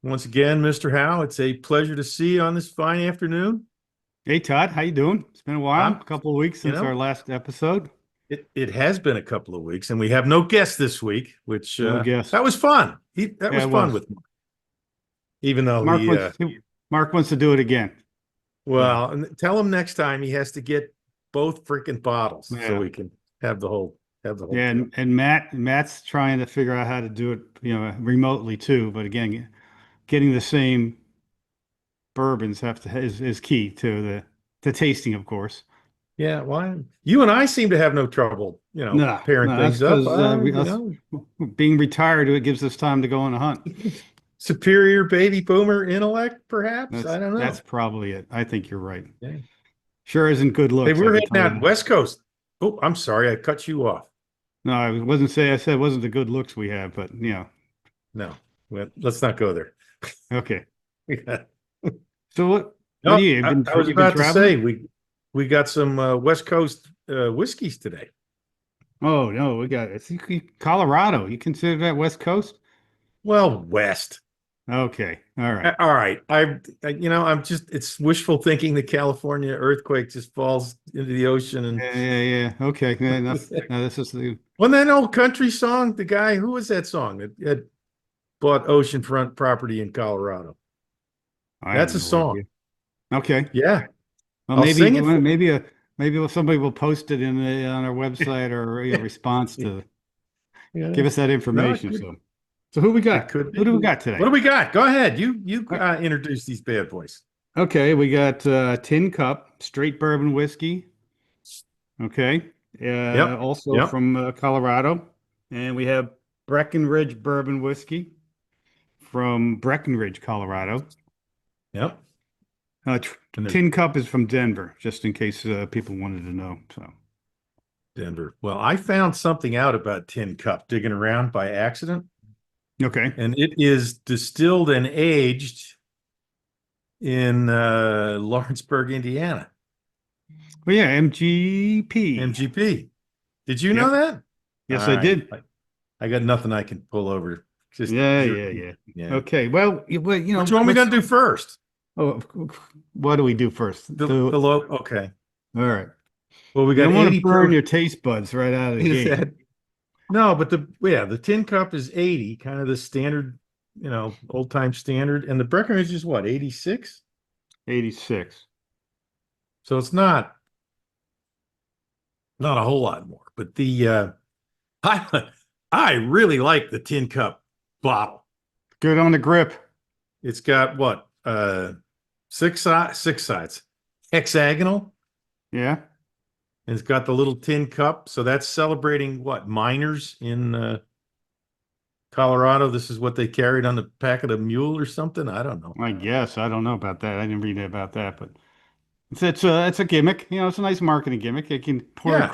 Once again, Mr. Howe, it's a pleasure to see you on this fine afternoon. Hey Todd, how you doing? It's been a while, I'm, a couple of weeks you since our know, last episode. it has been a couple of weeks, and we have no guest this week, which No guest. that was fun. That Yeah, was it fun was. with Mark, even though Mark wants to, Mark wants to do it again. So tell him next time he has to get both freaking bottles so yeah, we can have the whole yeah, deal. and Matt's trying to figure out how to do it, remotely too. But again, getting the same bourbons is key to the tasting, of course. Yeah, well, you and I seem to have no trouble, No, pairing no, that's things up. because us being retired, it gives us time to go on a hunt. Superior baby boomer intellect, perhaps. I That's don't that's know. probably it. I think you're right. Yeah. Sure isn't good Hey, looks, I we're can heading tell you out that. West Coast. Oh, I'm sorry, I cut you off. No, I said it wasn't the good looks we have, but No, let's not go there. okay. Yeah. So what do No, you I was you've been about to say traveling? we got some West Coast whiskeys today. Oh no, we got it's Colorado. You consider that West Coast? Well, West. Okay, all right. All right. I'm just it's wishful thinking the California earthquake just falls into the ocean and Yeah. Okay, yeah, enough. Now this is the when that old country song, the guy who was that song that had bought oceanfront property in Colorado. I have That's a no song. idea. Okay. Yeah, Well, I'll maybe sing it for maybe somebody will post it on our website or a response to yeah. give us that No, information. So who we it got? could Who do we be. got What today? do we got? Go ahead. You Uh, introduce these bad boys. Okay, we got Tin Cup straight bourbon whiskey. Okay. Yep. Also Yep. from Colorado. And we have Breckenridge Bourbon Whiskey from Breckenridge, Colorado. Yep. And there's Tin Cup is from Denver, just in case people wanted to know. So, Denver. Well, I found something out about Tin Cup digging around by accident, okay. and it is distilled and aged in Lawrenceburg, Indiana. Well, yeah, MGP. MGP. Did you know Yep. that? All Yes, I right. did. I got nothing I can pull over. Just Yeah. yeah. Okay. Well, Which one we gonna do first? oh, what do we do first? The low. Okay. All right. Well, we You got don't want to 80 burn proof. your taste buds right out of the Is gate. that no? But the Tin Cup is 80, kind of the standard, old time standard, and the Breckenridge is what 86. 86. So it's not a whole lot more. But the I I really like the Tin Cup bottle. Good on the grip. It's got what six sides, hexagonal, Yeah. and it's got the little tin cup. So that's celebrating what miners in Colorado. This is what they carried on the pack of the mule or something. I don't know. I guess I don't know about that. I didn't read about that, but it's a gimmick. It's a nice marketing gimmick. You can Yeah,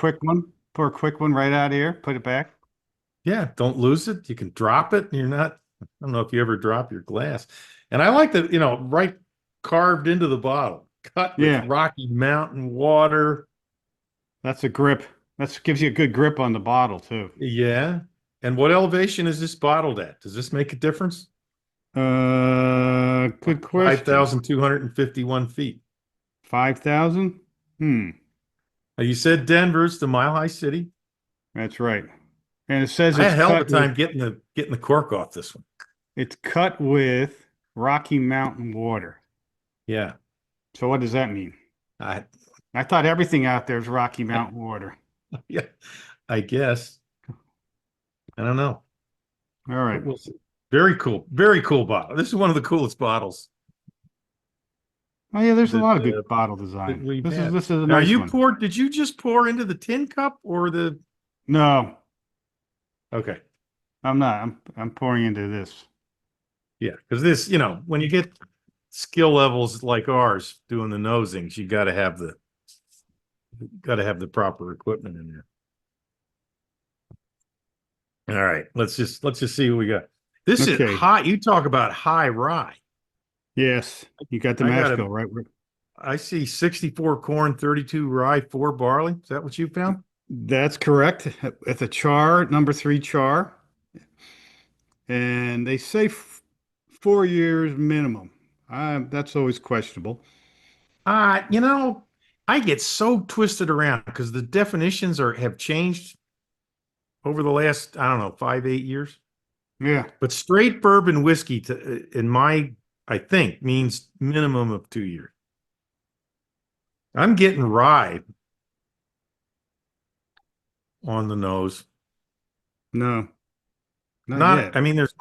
pour a quick one right out of here, put it back. yeah. Don't lose it. You can drop it. And you're not. I don't know if you ever drop your glass. And I like the right carved into the bottle, cut with Yeah, Rocky Mountain water. that's a grip. That gives you a good grip on the bottle too. Yeah. And what elevation is this bottled at? Does this make a difference? Good question. 5,251 feet. 5,000? Hmm, Now, you said Denver's the mile high city. that's right. And it says I had a hell of a time getting the cork off this one. it's cut with Rocky Mountain water. Yeah. So what does that mean? I I thought everything out there is Rocky Mountain water. yeah, I guess. I don't know. All right. But we'll see. Very cool. Very cool bottle. This is one of the coolest bottles Oh yeah, there's a that lot of good bottle that design. we've This is had. this is a Now nice one. did you just pour into the tin cup or the No, okay. I'm not. I'm pouring into this. Yeah, because this, when you get skill levels like ours doing the nosings, you gotta have the proper equipment in there. All right, let's just see what we got. This is Okay. high. You talk about high rye. Yes, you got the I mash got bill right. I see 64 corn, 32 rye, 4 barley. Is that what you found? That's correct. At the char, number 3 char, and they say 4 years minimum. That's always questionable. You know, I get so twisted around because the definitions have changed over the last, I don't know, 5, 8 years. Yeah. But straight bourbon whiskey I think means minimum of 2 years. I'm getting rye on the nose. No, not Not, yet. I mean, there's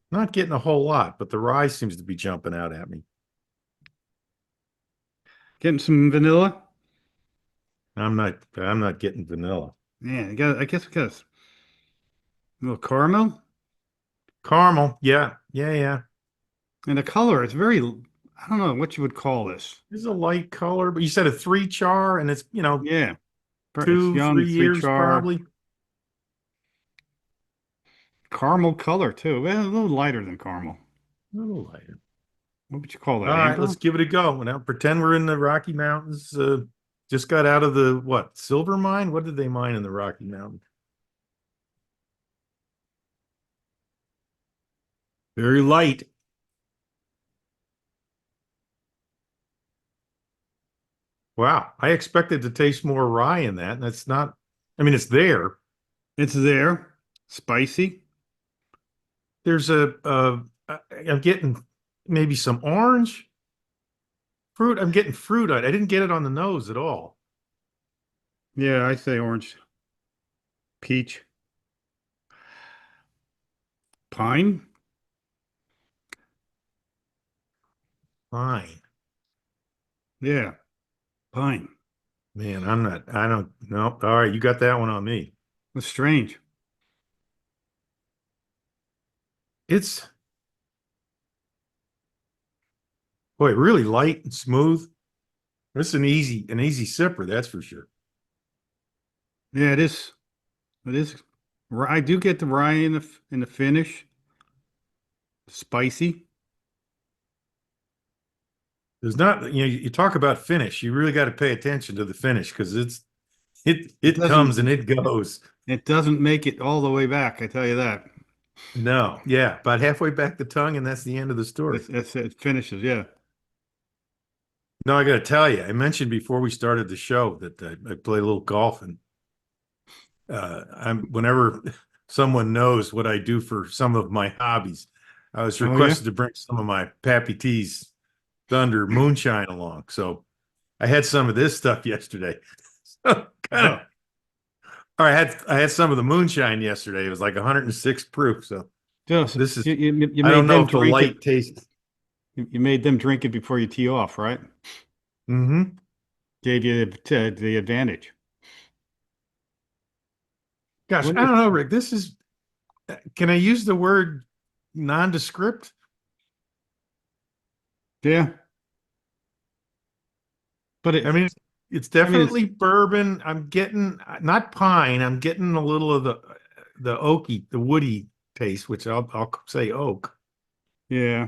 not getting a whole lot, but the rye seems to be jumping out at me. Getting some vanilla. I'm not getting vanilla. Yeah, I guess we got a little caramel. Caramel, yeah, yeah, yeah. And the color, it's very, I don't know what you would call this. This is a light color, but you said a three char, and it's Yeah. It's two, young, three three years char, probably. caramel color too. Well, a little lighter than caramel. A little lighter. What would you call All that? right, let's Amber? give it a go. Now pretend we're in the Rocky Mountains. Just got out of the what? Silver mine? What did they mine in the Rocky Mountains? Very light. Wow, I expected to taste more rye in that, and it's not. I mean, it's there. It's there. Spicy. There's I'm getting maybe some orange fruit. I'm getting fruit. I didn't get it on the nose at all. Yeah, I say orange. Peach. Pine? Fine. Yeah, pine. Man, I'm not, I don't know. All right, you got that one on me. That's strange. It's, boy, really light and smooth. It's an easy sipper, that's for sure. Yeah, it is. It is. I do get the rye in the finish. Spicy. There's not, you talk about finish. You really got to pay attention to the finish because it It it comes and doesn't it goes. it doesn't make it all the way back, I tell you that. No, yeah, about halfway back the tongue, and that's the end of the story. It finishes, yeah. No, I got to tell you, I mentioned before we started the show that I play a little golf, and I'm whenever someone knows what I do for some of my hobbies, I was Oh yeah? requested to bring some of my Pappy T's Thunder moonshine along. So I had some of this stuff yesterday. So kind of, Oh. or I had some of the moonshine yesterday. It was like 106 proof. So Just this is, you I don't made know them if the drink it. light taste. You made them drink it before you tee off, right? Hmm. Gave you the advantage. Gosh, What I is, don't know, Rick. This is, can I use the word nondescript? yeah. But I mean, it's I mean, it's definitely bourbon. I'm getting not pine. I'm getting a little of the oaky, the woody taste, which I'll say oak. yeah.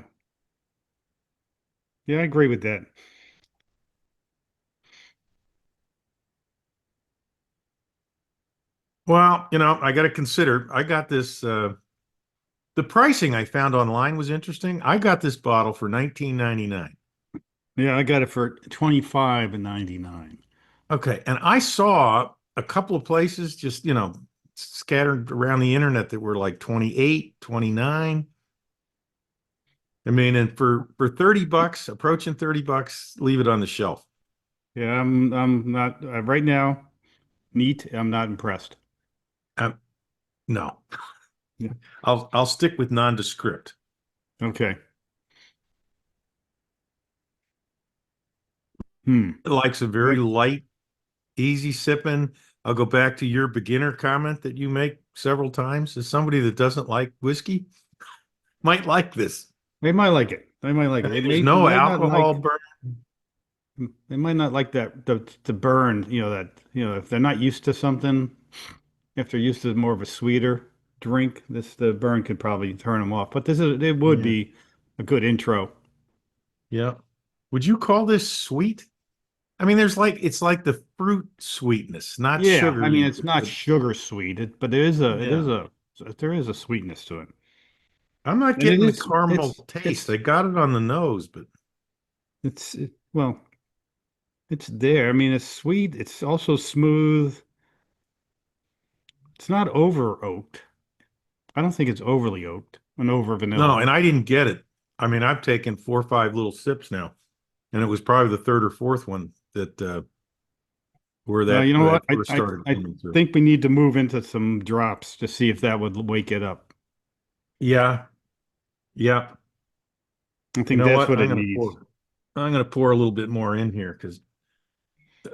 Yeah, I agree with that. Well, I got to consider. I got this. The pricing I found online was interesting. I got this bottle for 19.99. Yeah, I got it for 25.99. Okay, and I saw a couple of places just scattered around the internet that were like 28, 29. I mean, and for 30 bucks, approaching 30 bucks, leave it on the shelf. Yeah, I'm not right now. Neat. I'm not impressed. Um, no, Yeah. I'll stick with nondescript. Okay. Hmm. It likes a very Right. light, easy sipping. I'll go back to your beginner comment that you make several times. As somebody that doesn't like whiskey, might like this. They might like it. They might like I it. mean, there's no alcohol burn. They might not like that the burn, if they're not used to something, if they're used to more of a sweeter drink, the burn could probably turn them off. But it would Yeah, be a good intro. yeah. Would you call this sweet? I mean, it's like the fruit sweetness, not Yeah, I mean sugary. it's not sugar sweet, but there is Yeah. there is a sweetness to it. I'm not And it getting the is, caramel taste. I got it on the nose, but well, it's there. I mean, it's sweet. It's also smooth. It's not over oaked. I don't think it's overly oaked and over vanilla. no, and I didn't get it. I mean, I've taken 4 or 5 little sips now, and it was probably the third or fourth one that where Well, you know that what? first started I coming through. think we need to move into some drops to see if that would wake it up. Yeah, yeah. I You think know that's what? what it needs. I'm gonna pour a little bit more in here because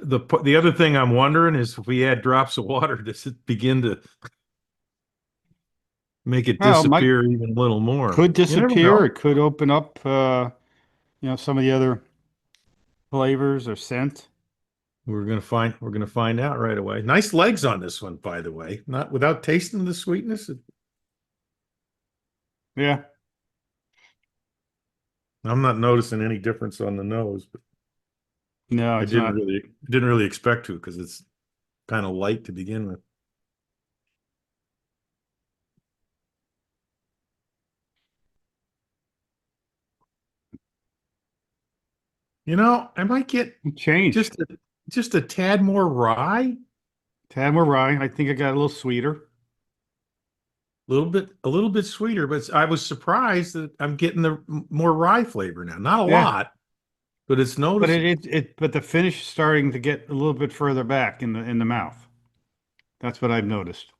the other thing I'm wondering is if we add drops of water, does it begin to make it Well, might disappear even a little more? could You never disappear. know. It could open up, some of the other flavors or scent. We're gonna find out right away. Nice legs on this one, by the way. Not without tasting the sweetness. Yeah. I'm not noticing any difference on the nose, but No, it's not. I didn't really expect to because it's kind of light to begin with. You know, I might get It changed. just a, just a tad more rye, Tad more rye. I think it got a little sweeter. a little bit sweeter, but I was surprised that I'm getting the more rye flavor now. Not a Yeah. lot, but it's But noticeable. but the finish is starting to get a little bit further back in the mouth. That's what I've noticed.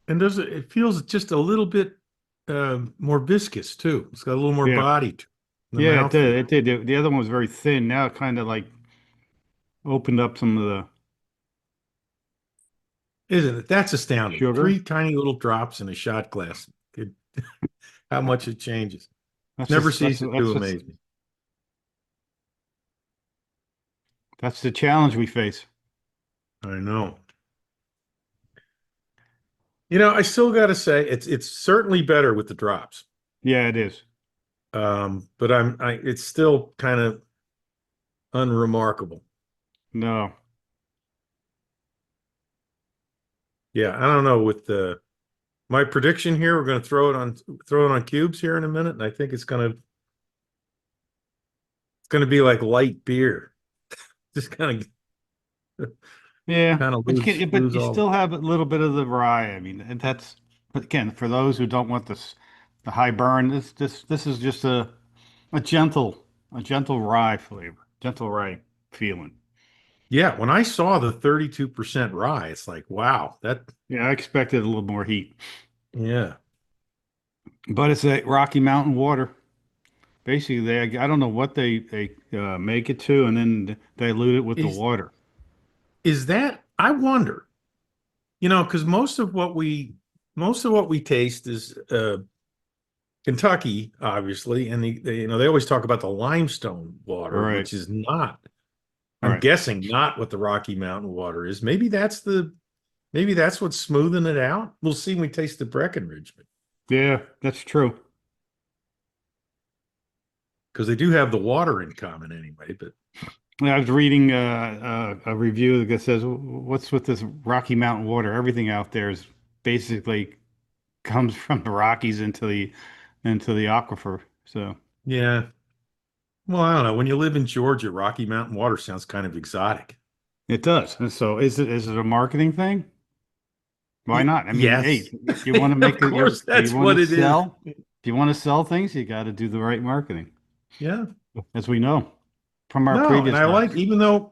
And it feels just a little bit more viscous too. It's got a little more Yeah. body to the Yeah, it did. mouthfeel. It did. The other one was very thin. Now it kind of like opened up some of the Isn't it? That's astounding. sugar. 3 tiny little drops in a shot glass. How much it changes. That's Never just ceases to amaze me. that's the challenge we face. I know. You know, I still got to say it's certainly better with the drops. Yeah, it is. But it's still kind of unremarkable. No. Yeah, I don't know with the my prediction here, we're going to throw it on cubes here in a minute, and I think it's going to be like light beer. Just Yeah, kind of but but lose you all. still have a little bit of the rye. I mean, and that's but again for those who don't want the high burn. This is just a gentle rye flavor, gentle rye feeling. Yeah, when I saw the 32% rye, it's like, wow, that Yeah, I expected a little more heat, yeah. but it's a Rocky Mountain water. Basically, I don't know what they make it to, and then dilute it with the Is water. is that I wonder, because most of what we taste is Kentucky, obviously, and they always talk about the limestone All water, right, which is not, all I'm right. guessing not what the Rocky Mountain water is. Maybe that's what's smoothing it out. We'll see when we taste the Breckenridge, Yeah, that's true. because they do have the water in common anyway. But I was reading a review that says, "What's with this Rocky Mountain water? Everything out there is basically comes from the Rockies into the aquifer." So yeah, well, I don't know. When you live in Georgia, Rocky Mountain water sounds kind of exotic. it does. And so is it a marketing thing? Why not? I mean, hey, Yes, you want to of make it, course, you that's want to what it is. sell, if you want to sell things, you got to do the right marketing, Yeah. as we know from our No, and previous I like marketing.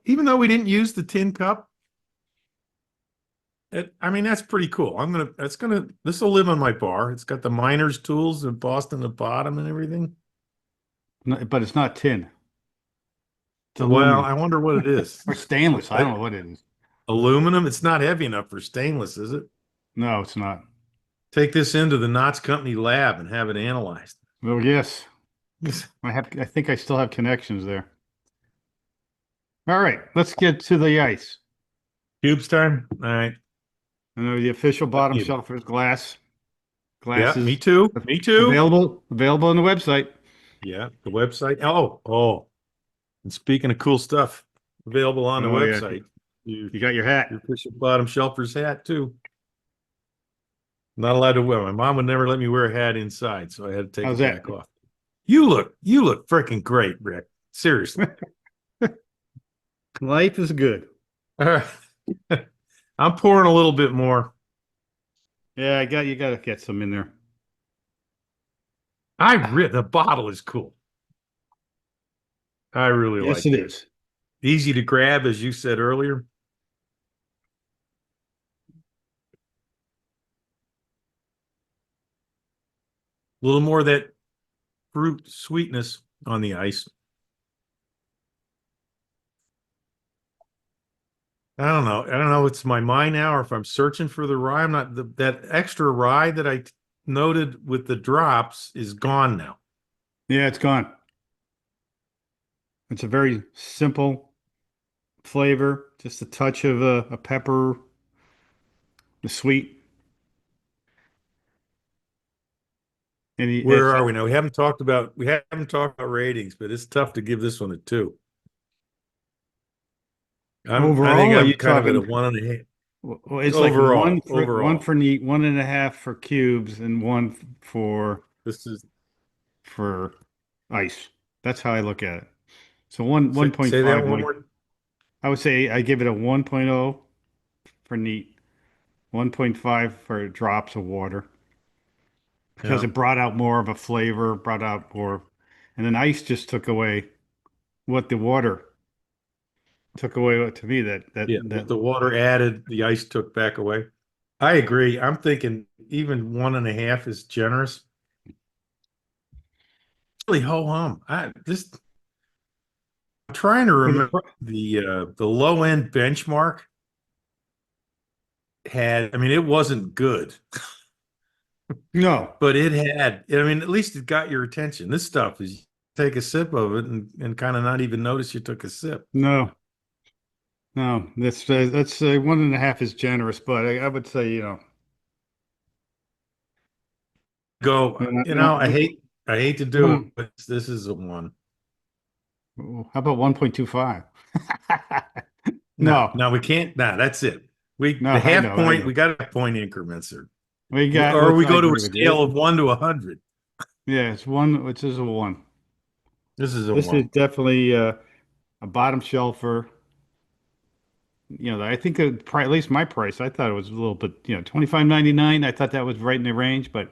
even though we didn't use the tin cup, I mean that's pretty cool. This will live on my bar. It's got the miner's tools embossed in the bottom and everything. No, but it's not tin; it's Well, aluminum I wonder what it is. or stainless. I Uh, don't know what it is. Aluminum. It's not heavy enough for stainless, is it? No, it's not. Take this into the Knott's Company lab and have it analyzed. Well, yes, I think I still have connections there. All right, let's get to the ice. Cubes time. All right. I know the official bottom You. shelf is glass. Yeah, me Glasses too. Me too. available on the website. Yeah, the website. Oh. And speaking of cool stuff available on the Oh yeah, website, you you got your hat. your official bottom shelfers hat too. Not allowed to wear. My mom would never let me wear a hat inside, so I had to take How's it that? back off. You look freaking great, Rick. Seriously. Life is good. All right. I'm pouring a little bit more. Yeah, you got to get some in there. The bottle is cool. I really Yes, like it that. is. Easy to grab, as you said earlier. A little more of that fruit sweetness on the ice. I don't know. I don't know if it's my mind now or if I'm searching for the rye. I'm not that extra rye that I noted with the drops is gone now. Yeah, it's gone. It's a very simple flavor, just a touch of a pepper, the sweet, and Where are we now? We haven't talked about ratings, but it's tough to give this one a two. I think overall, are I'm you kind of at a talking? one and a half Well, it's like overall. one Overall, for neat, one and a half for cubes, and one this is for ice. That's how I look at it. So say that 1.5 one might more. I would say I give it a 1.0 for neat, 1.5 for drops of water because Yeah, it brought out more of a flavor, brought out more, and then ice just took away what the water took away to me yeah. that What the water added, the ice took back away. I agree. I'm thinking even one and a half is generous. Really ho hum. I'm trying to for the remember the low end benchmark had. I mean, it wasn't good, no, but it had. I mean, at least it got your attention. This stuff is take a sip of it and kind of not even notice you took a sip. no, no. That's one and a half is generous, but I would say Go. uh, You uh, know, I hate to do it, one, but this is a one. how about 1.25? No, No, no, we can't. No, that's it. no, The I half know, I point. know. We got a point increments, or We got, or let's, we I go to a agree with you. scale of 1 to 100. Yeah, it's one, which is a one. This is a This is one. definitely a bottom shelfer. I think at least my price, I thought it was a little bit, 25.99. I thought that was right in the range, but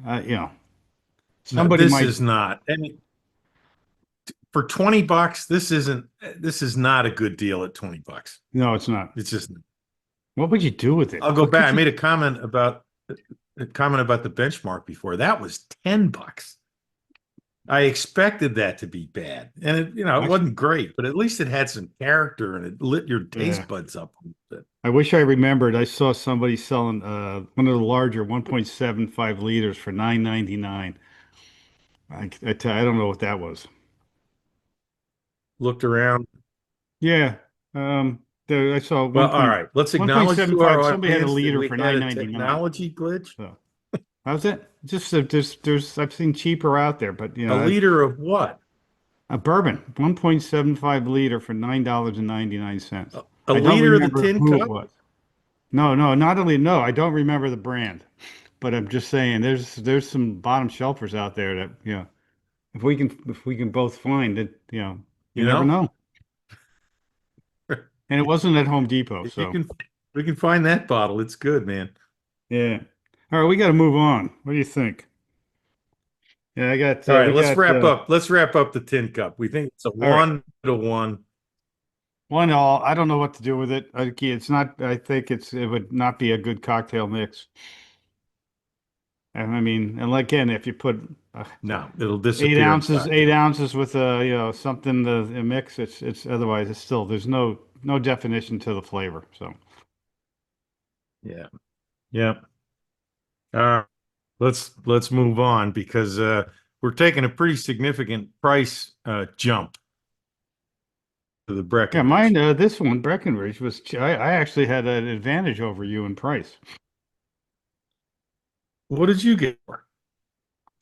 No, somebody this might. is not. I mean, for $20, this isn't. This is not a good deal at $20. No, it's not. It's just. What would you do with it? I'll go What back. could I you? made a comment about the benchmark before. That was $10. I expected that to be bad, and it I, wasn't great, but at least it had some character and it lit your yeah. taste buds up a little bit. I wish I remembered. I saw somebody selling one of the larger 1.75 liters for 9.99. I don't know what that was. Looked around. Yeah. I saw Well, all right. Let's acknowledge to our 1.75. Somebody had a audience that liter we for had a 9.99. technology glitch. So how's it? Just there's I've seen cheaper out there, but A liter of what? a bourbon, 1.75 liter for $9.99. A I don't liter of the remember tin who it cup? was. No, not only no, I don't remember the brand, but I'm just saying there's some bottom shelfers out there that if we can both find it, you You never know, know. And it wasn't at Home Depot, if you so can, we can find that bottle. It's good, man. yeah. All right, we got to move on. What do you think? Yeah, I got All right, we let's got wrap up. Let's wrap up the tin cup. We think it's a all right. 1 to 1. One all. I don't know what to do with it. It's not. I think it would not be a good cocktail mix. And I mean, and again, if you put uh, No, it'll eight disappear in ounces, eight cocktail. ounces with something to mix, it's otherwise it's still there's no definition to the flavor. So Yeah, yeah. All right, let's move on because we're taking a pretty significant price jump to the yeah, mine Breckenridge. this one Breckenridge was I actually had an advantage over you in price. What did you get for?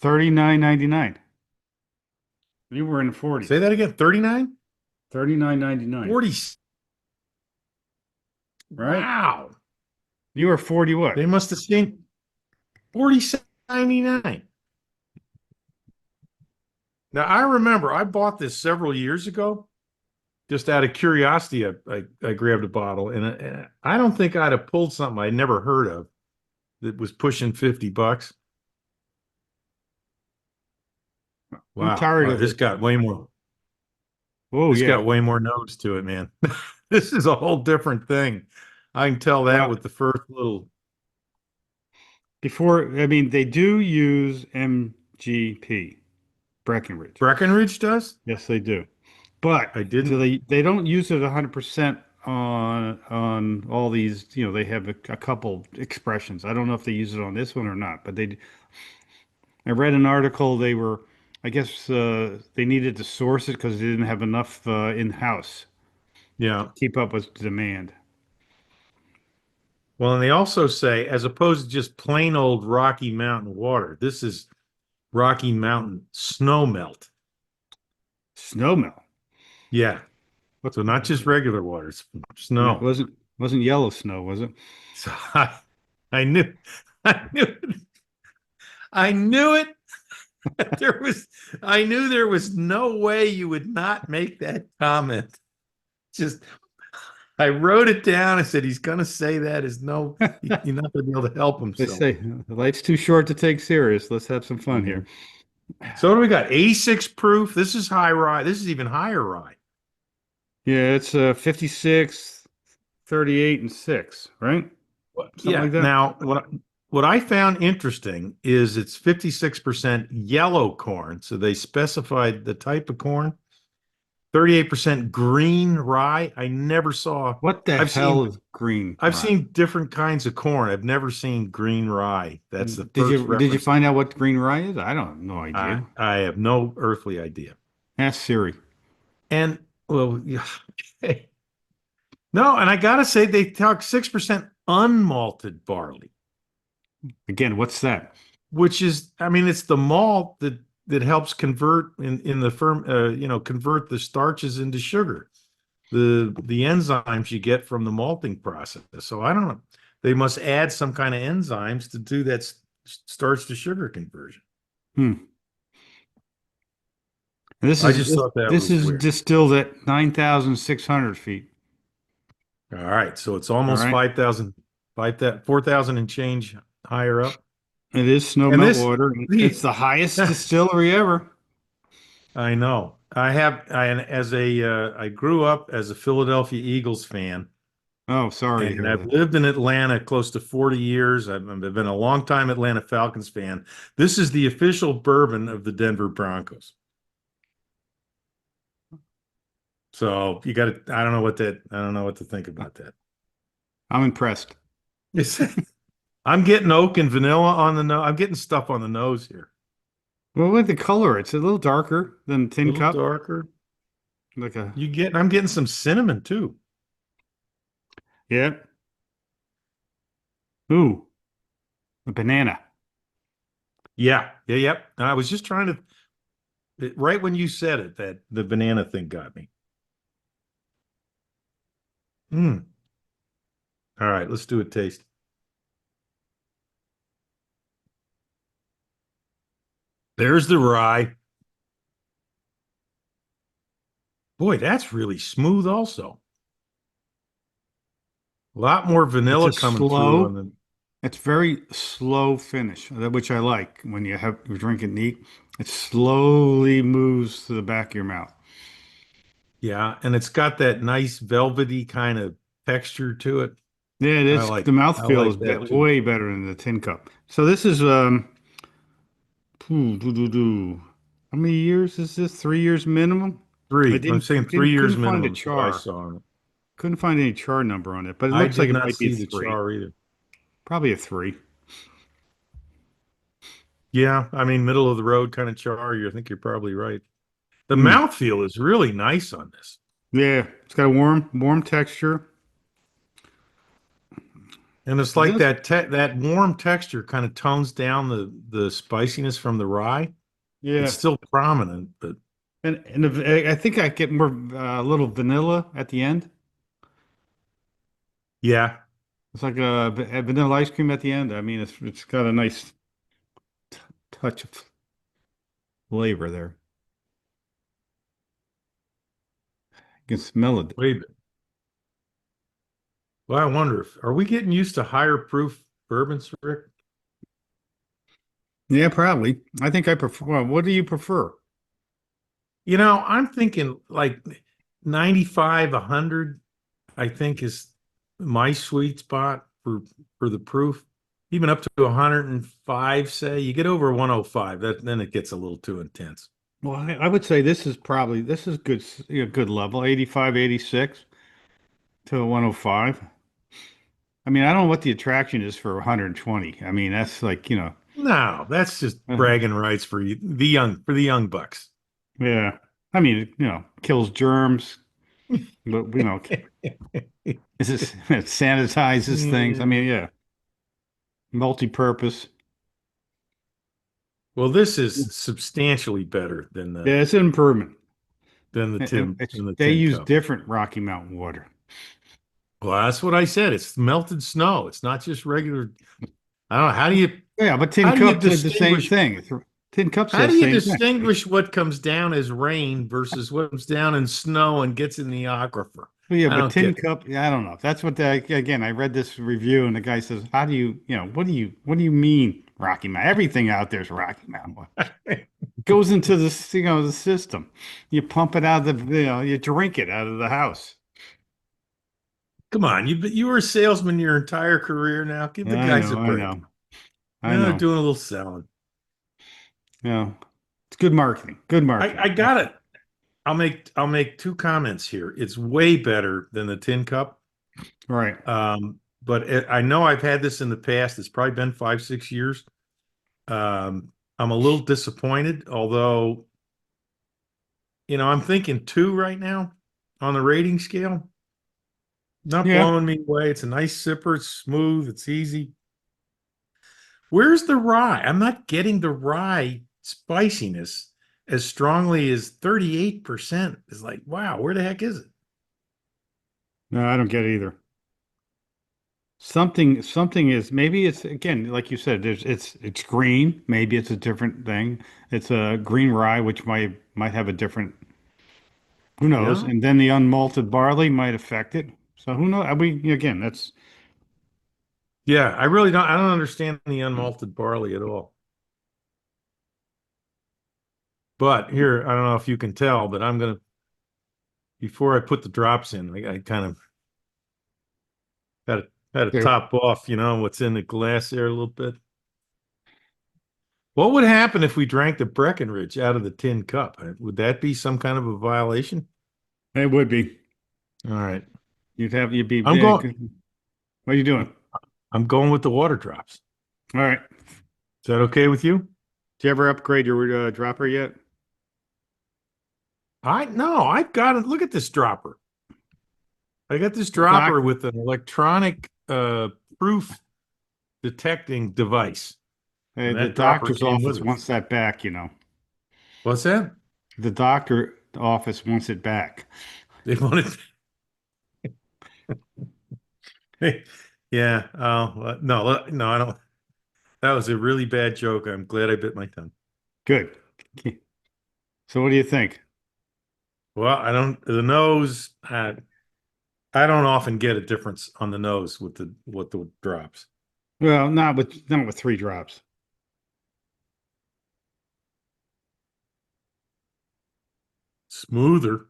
39.99. You were in the Say 40s. that again. 39? 39.99. 40. Right? Wow. You were 40 They what? must have seen. $47.99. Now I remember I bought this several years ago. Just out of curiosity, I grabbed a bottle, and I don't think I'd have pulled something I'd never heard of that was pushing $50. I'm Wow. tired Oh, of it. Oh this yeah. got way more notes to it, man. This is a whole different thing. I can tell that Well, with the first little before, I mean, they do use MGP, Breckenridge. Breckenridge does. Yes, they do. But I do didn't. they don't use it 100% on all these, they have a couple expressions. I don't know if they use it on this one or not, but I read an article I guess they needed to source it because they didn't have enough in-house to Yeah. keep up with demand. Well, and they also say, as opposed to just plain old Rocky Mountain water, this is Rocky Mountain snow melt. Snowmelt. Yeah. What So not just regular water, it's it snow. wasn't yellow snow, was it? So I knew, I knew, I knew it. There was, I knew there was no way you would not make that comment. Just, I wrote it down. I said, he's going to say that is no, you're not going to be able to help They himself. say life's too short to take serious. Let's have some fun here. Mhm. So what do we got? 86 proof. This is high rye. This is even higher rye. Yeah, it's 56, 38, and 6, right? Something Yeah. like that. Now, what I found interesting is it's 56% yellow corn. So they specified the type of corn. 38% green rye. I never saw. What the I've hell seen is green I've rye? seen different kinds of corn. I've never seen green rye. That's the Did first you reference. find out what green rye is? I don't have no I idea. I have no earthly idea. Ask Siri. And well, yeah, okay. No, and I gotta say they talk 6% unmalted barley, Again, what's that? which is, I mean, it's the malt that helps convert in the firm, convert the starches into sugar. The enzymes you get from the malting process. So I don't know. They must add some kind of enzymes to do that starch to sugar conversion. Hmm. This I is just this, thought that this was is weird. distilled at 9,600 feet. All right, so it's All almost right. 5,000, 4,000 and change higher up. It is snow And melt this, water. It's the, the highest distillery ever. I know. And as I grew up as a Philadelphia Eagles fan, Oh, sorry to and hear I've that. lived in Atlanta close to 40 years. I've been a long time Atlanta Falcons fan. This is the official bourbon of the Denver Broncos. So you got to, I don't know what to think about that. I'm impressed. It's, I'm getting oak and vanilla on the nose. I'm getting stuff on the nose here. Well, with the color, it's a little darker than A Tin little Cup. darker. Like a I'm getting some cinnamon too. Yeah. Ooh, a banana. Yeah. Yeah. Yep. And I was just trying right when you said it, that the banana thing got me. Mm. All right. Let's do a taste. There's the rye. Boy, that's really smooth also. A lot more It's vanilla a coming through on slow, the. it's very slow finish, which I like when you drink it neat. It slowly moves to the back of your mouth. Yeah, and it's got that nice velvety kind of texture to it. Yeah, it is. The I mouthfeel is like that too. way better than the Tin Cup. So this is phew, how many years is this? 3 years minimum? I 3. I'm didn't saying three didn't years couldn't find a minimum is what I char. saw on it. Couldn't find any char number on it, but it I looks like did it not might be a see the three. char either. Probably a three. Yeah, I mean, middle of the road kind of char. I think you're probably right. The Hmm. mouthfeel is really nice on this. Yeah, it's got a warm texture. And it's It like does. that warm texture kind of tones down the spiciness from the rye. It's Yeah. still prominent, but I think I get more a little vanilla at the end. yeah, It's like a vanilla ice cream at the end. I mean, it's got a nice. touch of flavor there. You can smell it. Wait, well, I wonder if are we getting used to higher proof bourbons, Rick? Yeah, probably. I think I prefer. Well, what do you prefer? I'm thinking like 95, 100, I think is my sweet spot for the proof. Even up to 105, say. You get over 105, then it gets a little too intense. Well, I would say this is good, good level, 85, 86 to 105. I mean, I don't know what the attraction is for 120. I mean, that's like, No, that's just bragging rights for you, the young bucks. yeah. I mean, kills germs, but is this it sanitizes things. I Yeah. mean, yeah, multi-purpose. Well, this is substantially better Yeah, it's an improvement. than the They tin use cup. different Rocky Mountain water. Well, that's what I said. It's melted snow. It's not just regular. I don't know. Yeah, but Tin How do you Cup said the same distinguish thing. Tin Cup how says do the you same thing. distinguish what comes down as rain versus what comes down in snow and gets in the aquifer? Well, yeah, I but don't Tin get Cup, yeah, I don't know. That's what again, I read this review and the guy says, how do you, what do you mean Rocky Mountain? Everything out there is Rocky Mountain. Well, it. it goes into the system. You pump it out of the, you drink it out of the house. Come on, you were a salesman your entire career now. Give the I guys know, a I break. know, I Now they're know. doing a little selling. Yeah, it's good marketing. Good I marketing. got it. I'll make two comments here. It's way better than the tin cup. Right. But I know I've had this in the past. It's probably been 5, 6 years. I'm a little disappointed, although, I'm thinking 2 right now on the rating scale. Not Yeah. blowing me away. It's a nice sipper. It's smooth. It's easy. Where's the rye? I'm not getting the rye spiciness as strongly as 38%. It's like, wow, where the heck is it? No, I don't get it either. Something is maybe it's again like you said it's green, maybe it's a different thing. It's a green rye which might have a different, who knows, Yeah. and then the unmalted barley might affect it. So who knows, we again that's Yeah, I don't understand the unmalted barley at all. But here, I don't know if you can tell, but before I put the drops in, I kind of had to there. top off, what's in the glass there a little bit. What would happen if we drank the Breckenridge out of the tin cup? Would that be some kind of a violation? It would be. All right. You'd be I'm going big. What are you doing? I'm going with the water drops. All right. Is that okay with you? Did you ever upgrade your dropper yet? I no, I've got it. Look at this dropper. I got this Doc, dropper with an electronic proof detecting device. hey, And the that dropper doctor's came with office it. wants that back. What's that? The doctor office wants it back. They wanted Yeah. Oh, no, no, I don't. That was a really bad joke. I'm glad I bit my tongue. Good. So what do you think? Well, the nose, I don't often get a difference on the nose with the drops. Well, not with 3 drops. Smoother,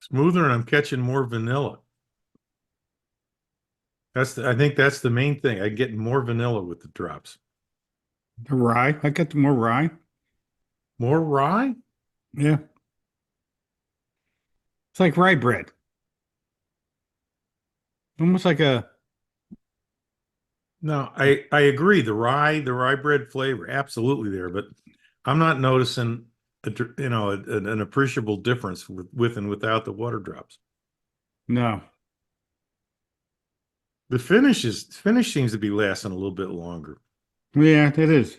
smoother, and I'm catching more vanilla. I think that's the main thing. I get more vanilla with the drops. The rye. I got more rye. More rye? Yeah. It's like rye bread. Almost like a No, I agree. The rye bread flavor, absolutely there, but I'm not noticing an appreciable difference with and without the water drops. no. The finish seems to be lasting a little bit longer. Yeah, it is.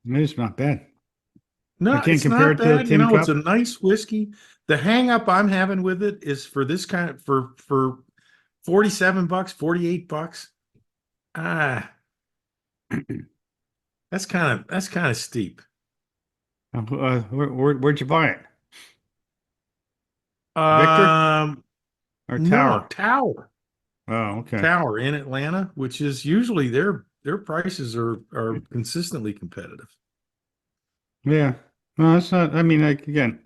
It is not bad. I No, can't it's compare not it to a bad. tin It's a cup. nice whiskey. The hang up I'm having with it is for this kind of for $47, $48. Ah, that's kind of steep. Where'd you buy it? Victor Um, or no, Tower? Tower. Oh, okay. Tower in Atlanta, which is usually their prices are consistently competitive. Yeah. No, it's not. I mean, like again.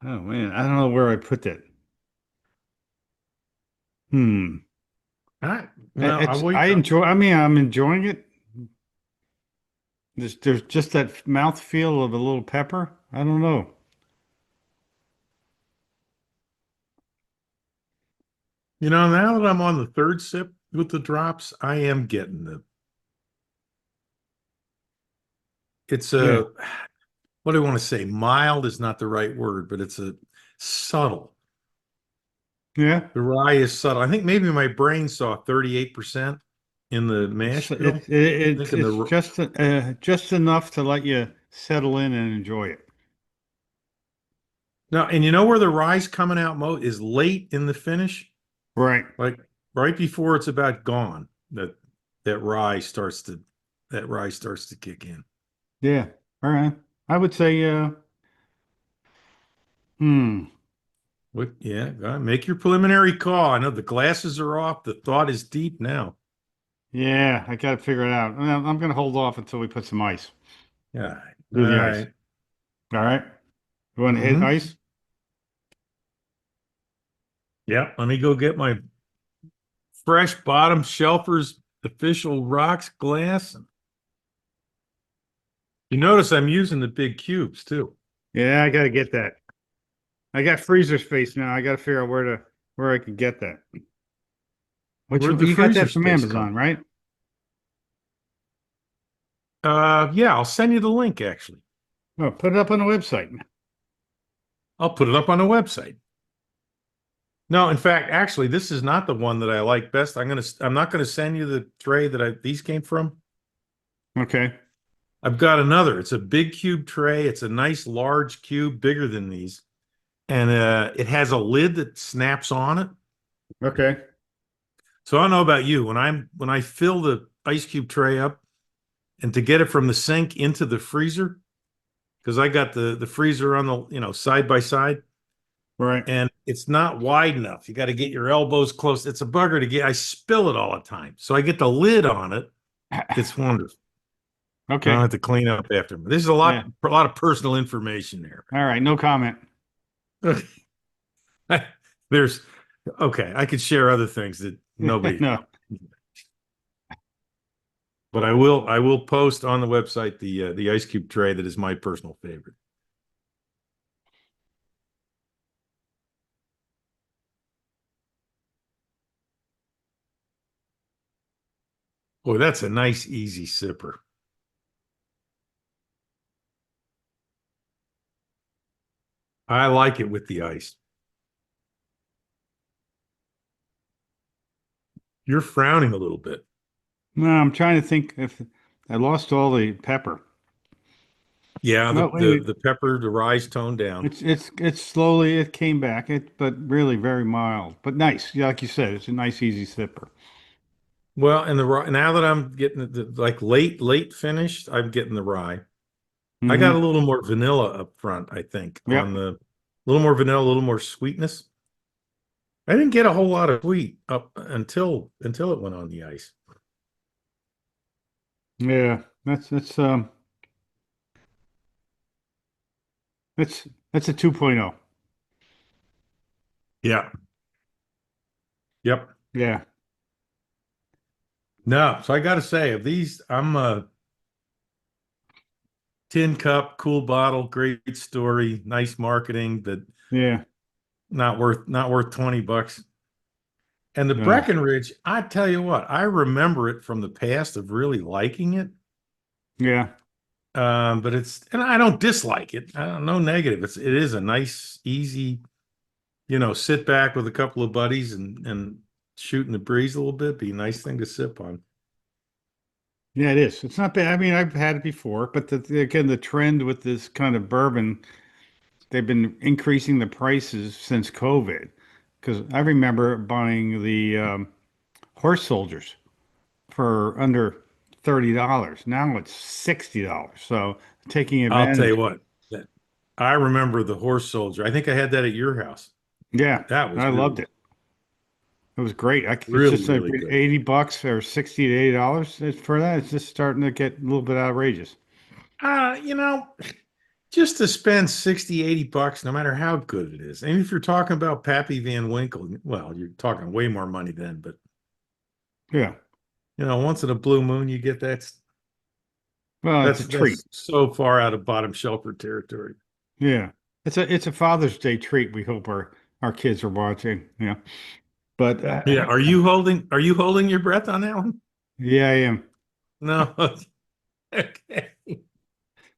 Oh man, I don't know where I put that. Hmm. I well, I It's wait. I enjoy. I mean, I'm enjoying it. There's just that mouth feel of a little pepper. I don't know. Now that I'm on the third sip with the drops, I am getting the. It's Yeah. a what do I want to say? Mild is not the right word, but it's a subtle. Yeah. The rye is subtle. I think maybe my brain saw 38% in the mash bill. Thinking It's just enough to let you settle in and enjoy it. now, and you know where the rye's coming out is late in the finish, Right. like right before it's about gone. That rye starts to that rye starts to kick in. Yeah. All right. I would say hmm. What? Yeah, go ahead, make your preliminary call. I know the glasses are off. The thought is deep now. Yeah, I got to figure it out. I'm going to hold off until we put some ice. Yeah. All Do the ice. right. All right. You want to hit Mm-hmm. ice? Yeah. Let me go get my fresh bottom shelfers official rocks glass. You notice I'm using the big cubes too. Yeah, I got to get that. I got freezer space now. I got to figure out where I can get that. Which Where'd the you got freezer that from space come Amazon, from? right? Yeah, I'll send you the link actually. Oh, put it up on the website. I'll put it up on the website. No, in fact, actually, this is not the one that I like best. I'm not gonna send you the tray that these came from. Okay. I've got another. It's a big cube tray. It's a nice large cube, bigger than these. And it has a lid that snaps on it. Okay. So I don't know about you. When I fill the ice cube tray up and to get it from the sink into the freezer, because I got the freezer on the, side by side, Right. and it's not wide enough. You got to get your elbows close. It's a bugger to get. I spill it all the time. So I get the lid on it. It's wonderful. I don't Okay. have to clean up after me. There's Yeah. a lot of personal information there. All right. No comment. There's okay. I could share other things that nobody, No. but I will post on the website the ice cube tray that is my personal favorite. Boy, that's a nice easy sipper. I like it with the ice. You're frowning a little bit. No, I'm trying to think if I lost all the pepper. Yeah, the Oh, wait a the minute. the pepper, the rye's toned down. It's slowly it came back. But really very mild, but nice. Yeah, like you said, it's a nice easy sipper. Well, and the rye, now that I'm getting like late finished, I'm getting the rye. I got a Mm-hmm. little more vanilla up front, I think, on Yep. the little more vanilla, a little more sweetness. I didn't get a whole lot of sweet up until it went on the ice. Yeah. That's a 2.0. Yeah. Yep. Yeah. No, so I got to say, of these, I'm a tin cup, cool bottle, great story, nice marketing, but Yeah. not worth $20. And the No. Breckenridge, I tell you what, I remember it from the past of really liking it. Yeah. But and I don't dislike it. I don't know negative. It is a nice, easy, sit back with a couple of buddies and shooting the breeze a little bit. Be a nice thing to sip on. Yeah, it is. It's not bad. I mean, I've had it before, but again, the trend with this kind of bourbon, they've been increasing the prices since COVID. because I remember buying the horse soldiers for under $30. Now it's $60. So taking I'll tell you advantage. what, that I remember the horse soldier. I think I had that at your house. Yeah, That was I really, loved it. It was great. It's really, just like really good. $80 or $60 to $80 for that. It's just starting to get a little bit outrageous. You know, just to spend 60, $80, no matter how good it is. And if you're talking about Pappy Van Winkle, well, you're talking way more money then, but Yeah. once in a blue moon you get that. Well, it's That's a treat. that's so far out of bottom shelfer territory. Yeah. It's a Father's Day treat we hope our kids are watching. Yeah. But Yeah, are you holding your breath on that one? yeah, I am. No. Okay.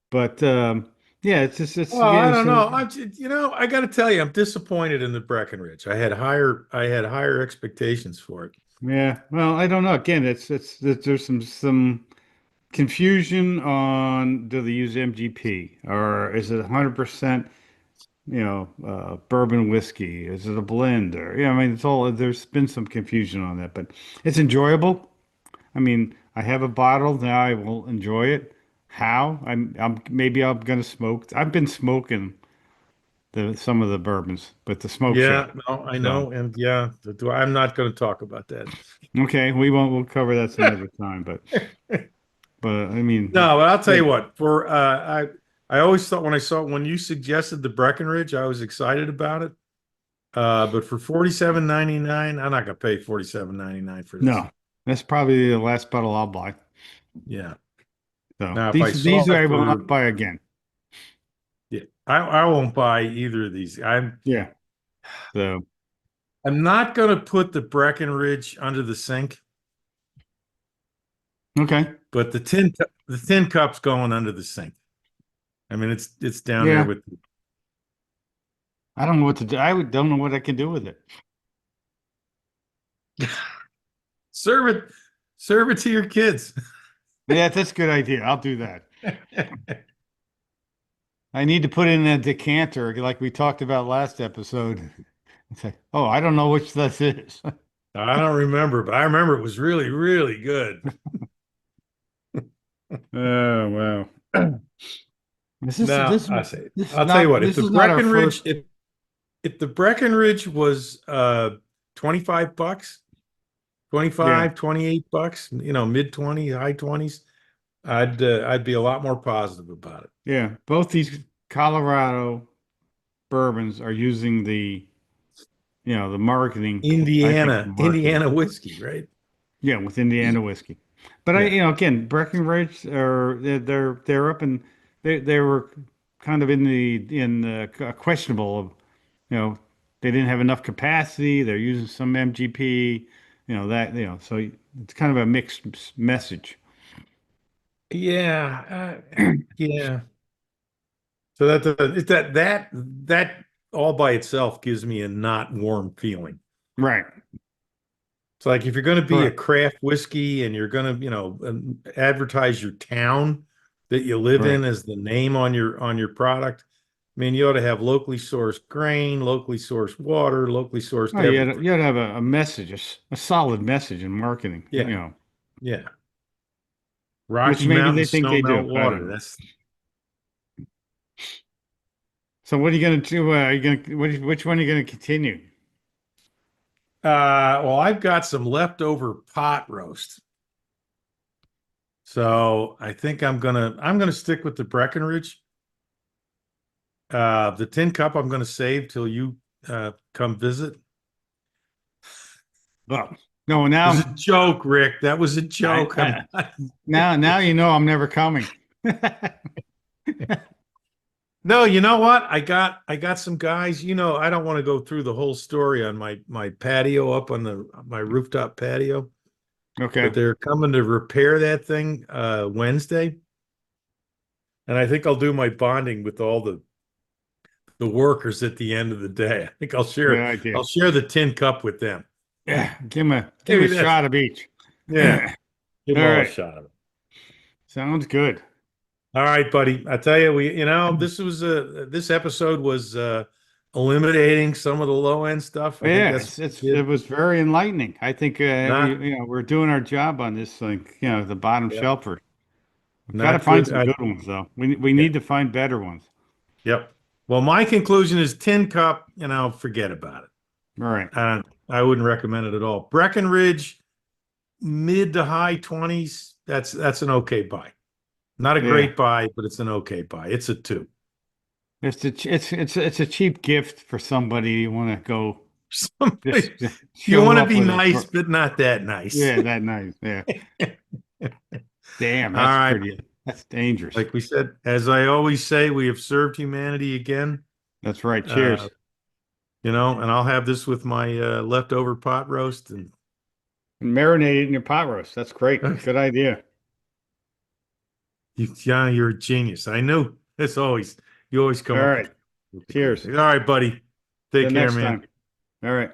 But yeah, it's just it's Well, I yeah, don't so know. I got to tell you, I'm disappointed in the Breckenridge. I had higher expectations for it. yeah. Well, I don't know. Again, there's some confusion on do they use MGP or is it 100%, bourbon whiskey? Is it a blend or yeah, I mean it's all there's been some confusion on that, but it's enjoyable. I mean, I have a bottle now. I will enjoy it. How? I'm gonna smoke. I've been smoking some of the bourbons, but the smoke shop. Yeah, no, I So know, and yeah, I'm not going to talk about that. okay, we won't. We'll cover that some other time. But I mean, No, but I'll tell yeah, you what. I always thought when you suggested the Breckenridge, I was excited about it. But for 47.99, I'm not gonna pay 47.99 for this. no, that's probably the last bottle I'll buy. Yeah. So Now, if I these saw I it will for, not buy again. yeah, I won't buy either of these. Yeah. So I'm not gonna put the Breckenridge under the sink, okay. but the tin cup's going under the sink. I mean, it's down there Yeah. with. I don't know what to do. Don't know what I can do with it. Serve it, serve it to your kids. Yeah, that's a good idea. I'll do that. I need to put in a decanter like we talked about last episode. Say, oh, I don't know which this is. I don't remember, but I remember it was really, really good. Oh, wow. This is Now, this I say, this is I'll tell you not what, if this the is not our Breckenridge, first. if the Breckenridge was $25, Yeah. 25, $28, mid 20s, high 20s, I'd be a lot more positive about it. Yeah. Both these Colorado bourbons are using the marketing, I think, Indiana, marketing. Indiana whiskey, right? Yeah, with Indiana whiskey. But Yeah. again, Breckenridge or they're up and they were kind of in questionable of, you know, they didn't have enough capacity. They're using some MGP, so it's kind of a mixed message. Yeah. Yeah. So that all by itself gives me a not warm feeling. Right. It's like if you're going to be a Correct. craft whiskey and you're going to, advertise your town that you live Right. in as the name on your product. I mean, you ought to have locally sourced grain, locally sourced water, locally sourced Oh, everything. you had to have a message, a solid message in marketing, Yeah, yeah. which Rocky maybe Mountain they think snow they melt do. I don't water. know. That's So what are you going to do? Are you going to, which one are you going to continue? well, I've got some leftover pot roast. So I think I'm gonna stick with the Breckenridge. The tin cup I'm gonna save till you come visit. Well, no, It was a joke, Rick. That was a joke. I'm I not. now you know I'm never coming. No, you know what? I got some guys. I don't want to go through the whole story on my patio up on my rooftop patio, but Okay. they're coming to repair that thing Wednesday, and I think I'll do my bonding with all the workers at the end of the day. I think I'll Good share idea. I'll share the tin cup with them. Yeah, give him a Maybe that's shot of each. All yeah. Give them all a right. shot of it. Sounds good. All right, buddy. I tell you, this episode was eliminating some of the low end stuff. I think Yeah, that's it good. was very enlightening. I think we Not, we're doing our job on this like the bottom yep, shelfer. We've got to not find good. some good ones though. We Yeah, need to find better ones. yep. Well, my conclusion is Tin Cup, forget about it. All right. I wouldn't recommend it at all. Breckenridge, mid to high 20s, that's an okay buy. Not a Yeah. great buy, but it's an okay buy. It's a two. It's a cheap gift for somebody you want to go just Somebody, you show want to up be with a nice, but not that nice. yeah, that nice. Yeah. Damn, All right. that's dangerous. Like we said, as I always say, we have served humanity again. That's right. Uh, Cheers. and I'll have this with my leftover pot roast. And And marinate it in your pot roast. That's great. Good idea. yeah, you're a genius. I knew. It's always you always All come up with right. great Cheers. things. All right, buddy. Take Till care, next man. time. All right.